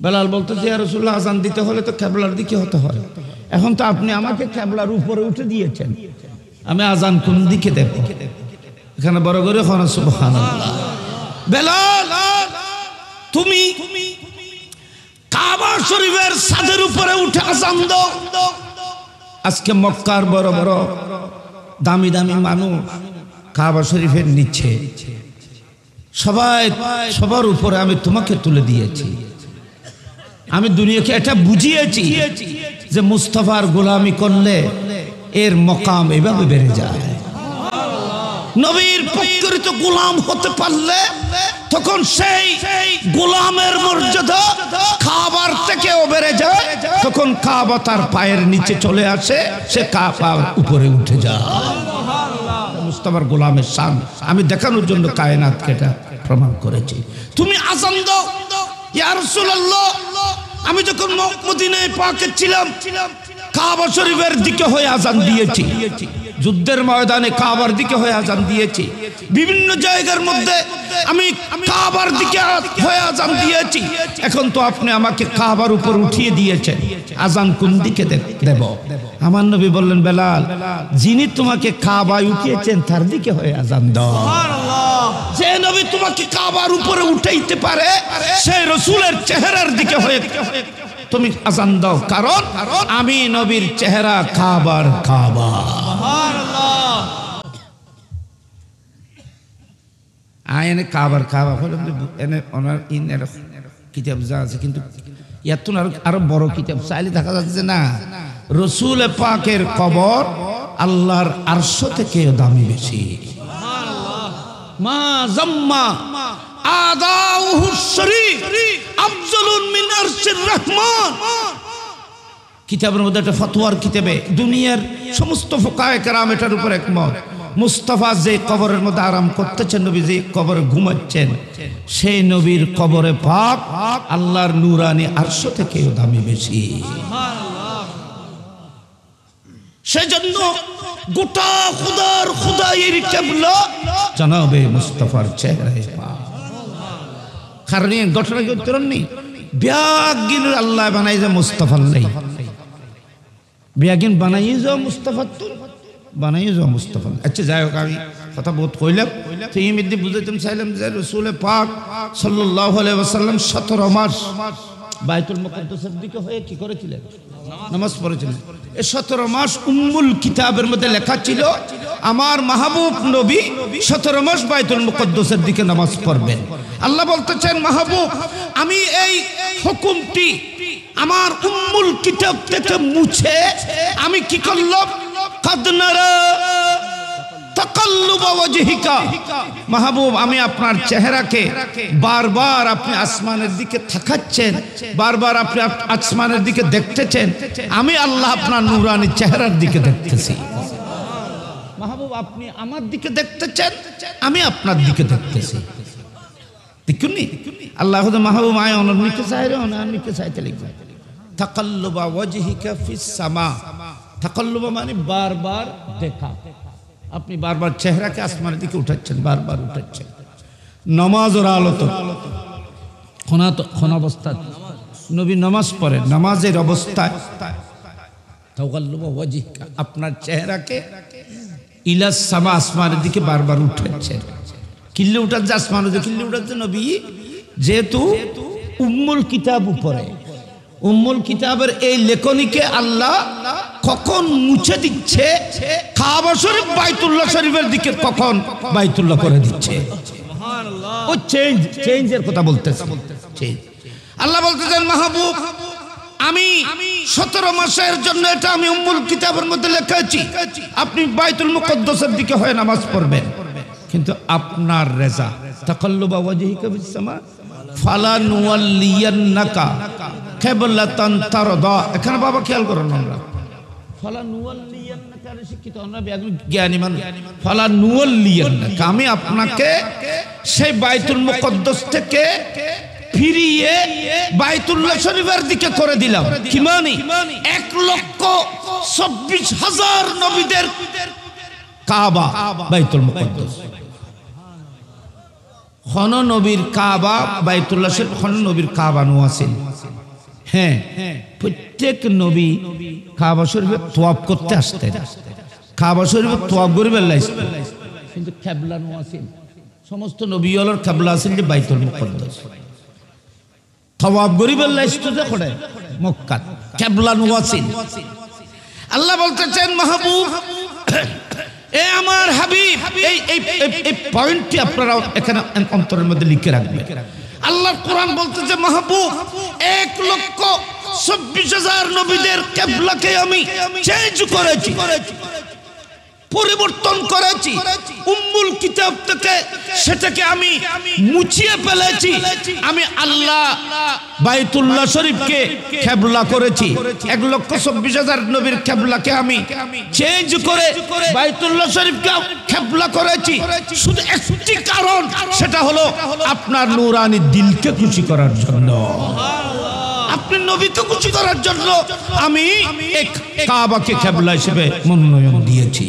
বেলাল বলতেছে ইয়া রাসূলুল্লাহ আযান দিতে হলে তো কিবলার দিকে হতে হয়, এখন তো আপনি আমাকে কিবলার উপরে উঠে দিয়েছেন, আমি আযান কোন দিকে দেব? এখানে বড় করে হন সুবহানাল্লাহ। বেলাল তুমি কাবা শরীফের ছাদের উপরে উঠে আযান দাও। আজকে মক্কার বড় বড় দামি দামি মানুষ কাবা শরীফের নিচে, সবাই সবার উপরে আমি তোমাকে তুলে দিয়েছি। আমি দুনিয়াকে এটা বুঝিয়েছি যে মুস্তাফার গোলামি করলে এর মকাম এভাবে বেড়ে যায়। নবীর প্রকৃত গোলাম হতে পারলে তখন সেই গোলামের মর্যাদা কাবার থেকেও বেড়ে যায়, তখন কাবা তার পায়ের নিচে চলে আসে, সে কাবার উপরে উঠে যায়। মুস্তাফার গোলামের শান আমি দেখানোর জন্য কায়নাতকে এটা প্রমাণ করেছি। তুমি আযান দাও ইয়া রাসূলুল্লাহ। আমি যখন মদিনায় পাকে ছিলাম কাবা শরীফের দিকে হয়ে আযান দিয়েছি, যুদ্ধের ময়দানে কাবার দিকে হয়ে আযান দিয়েছি, বিভিন্ন জায়গার মধ্যে আমি কাবার দিকে হয়ে আযান দিয়েছি। এখন তো আপনি আমাকে কাবার উপর উঠিয়ে দিয়েছেন, আযান কোন দিকে দেব? আমার নবী বললেন বেলাল, যিনি তোমাকে কাবায় উঠিয়েছেন তার দিকে হয়ে আযান দাও। যে নবী তোমাকে কাবার উপরে উঠাইতে পারে সেই রাসূলের চেহারার দিকে হয়ে তুমি আযান দাও, কারণ আমি নবীর চেহারা কাবার কাবা। আয়নে কাবার কাবা হলো এনে ওনার ইনের কিতাব যা আছে, কিন্তু এত আরো বড় কিতাব চাইলে দেখা যাচ্ছে না। রাসূল পাকের কবর আল্লাহর আরশ থেকে দামি বেশি। মা জাম্মা আদাউহু শরীফ আফজালুন মিন আরশির রহমান। কিতাবের মধ্যে একটা ফতোয়ার কিতাবে দুনিয়ার সমস্ত ফুকায়ে কেরাম এটার উপর একমত। মুস্তাফা যে কবরের মধ্যে আরাম করতেছেন, নবী যে কবরে ঘুমাচ্ছেন, সেই নবীর কবরে পাক আল্লাহর নূরানি আরশ থেকেও দামি বেশি। সেজন্য গোটা খুদার খুদাইয়ের কিবলা জনাবে মুস্তাফার চেহারায় পাক। কারণ এই ঘটনা কি উত্তরণ নেই, বিয়াগিন আল্লাহ বানাই যে মুস্তাফার নেই, বিয়াগিন বানাই যে মুস্তাফার তো বানাই যে মুস্তাফা। আচ্ছা যাই হোক, আমি কথা বহুত কইলাম, তো এই মধ্যে বুঝাইতাম চাইলাম যে রাসূল পাক সাল্লাল্লাহু আলাইহি ওয়াসাল্লাম 17 মাস বাইতুল মুকদ্দাসের দিকে হয়ে কি করেছিলেন? নামাজ পড়েছিলেন। এই 17 মাস উম্মুল কিতাবের মধ্যে লেখা ছিল আমার মাহবুব নবী 17 মাস বাইতুল মুকদ্দাসের দিকে নামাজ পড়বেন। আল্লাহ বলতেছেন মাহবুব, আমি এই হুকুমটি আমার উম্মুল কিতাব থেকে মুছে আমি কি করলাম? কাদ নারা তাকাল্লুবা ওয়াজহিকা, মাহবুব আমি আপনার চেহারাকে বারবার আপনি আসমানের দিকে তাকাচ্ছেন, বারবার আপনি আসমানের দিকে দেখতেছেন, আমি আল্লাহ আপনার নূরানি চেহারার দিকে দেখতেছি। মাহবুব আপনি আমার দিকে দেখতেছেন, আমি আপনার দিকে দেখতেছি। দেখুননি আল্লাহ মাহবুব আয় অননিকে চাই রে অননিকে চাইতে লিখবে তাকাল্লুবা ওয়াজহিকা ফিস সামা। তাকাল্লুবা মানে বারবার দেখা, আপনি বারবার চেহারাকে আসমানের দিকে উঠাচ্ছেন, বারবার উঠাচ্ছেন। নামাজের আলোত কোন অবস্থা নবী নামাজ পড়েন, নামাজের অবস্থায় তাকাল্লুবা ওয়াজহিকা আপনার চেহারাকে ইলাস সামা আসমানের দিকে বারবার উঠাচ্ছেন। কিল্লে উঠাচ্ছে আসমানের দিকে, কিল্লে উঠাচ্ছে নবী, যেহেতু উম্মুল কিতাব উপরে, উম্মুল কিতাবের এই লেখনীকে আল্লাহ কখন মুছে দিচ্ছে, কাবা শরীফ বাইতুল্লাহ শরীফের দিকে কখন বাইতুল্লাহ করে দিচ্ছে। ও চেঞ্জের কথা বলতেছে। আল্লাহ বলতেছেন মাহবুব আমি 17 মাসের জন্য এটা আমি উম্মুল কিতাবের মধ্যে লেখাচ্ছি, আপনি বাইতুল মুকদ্দাসের দিকে হয়ে নামাজ পড়বেন, কিন্তু আপনার রেজা তাকাল্লুবা ওয়াজহিকা ফিস সামা ফালানুওয়াল্লিয়ান্নাকা কিবলাতান তারদা। এখানে বাবা খেয়াল করুন, আমরা ফালানুওয়াল্লিয়ান্নাকা শিক্ষিত আমরা জ্ঞানী মানুষ, ফালানুওয়াল্লিয়ান্নাকা আমি আপনাকে সেই বাইতুল মুকদ্দাস থেকে ফিরিয়ে বাইতুল্লাহ শরীফের দিকে করে দিলাম। কি মানে 1,24,000 নবীদের কাবা বাইতুল মুকদ্দাস, খন নবীর কাবা বাইতুল্লাহ শরীফ, খন নবীর কাবা নোয়াছিল। হ্যাঁ, প্রত্যেক নবী কাবা শরীফে তোয়াফ করতে আসতেন, কাবা শরীফে তোয়াফ করিবার লাইছেন, কিন্তু কিবলা নো আছেন। সমস্ত নবী হলোর কিবলা আছেন যে বাইতুল মুকদ্দাস, তোয়াফ করিবার লাইছেন যে করে মক্কা, কিবলা নো আছেন। আল্লাহ বলতেছেন মাহবুব, এ আমার হাবিব, এই পয়েন্টটি আপনারা এখানে অন্তরের মধ্যে লিখে রাখবেন। আল্লাহর কোরআন বলতেছে মাহবুব 1,24,000 নবীদের কিবলাকে আমি চেঞ্জ করেছি, পরিবর্তন করেছি। উম্মুল কিতাব থেকে সেটাকে আমি মুছিয়ে ফেলেছি। আমি আল্লাহ বাইতুল্লাহ শরীফকে কিবলা করেছি। 1,24,000 নবীর কিবলাকে আমি চেঞ্জ করে বাইতুল্লাহ শরীফকে কিবলা করেছি। শুধু একটি কারণ, সেটা হলো আপনার নূরানি দিলকে খুশি করার জন্য, আপনি নবীকে খুশি করার জন্য আমি এক কাবাকে কিবলা হিসেবে মনোনয়ন দিয়েছি।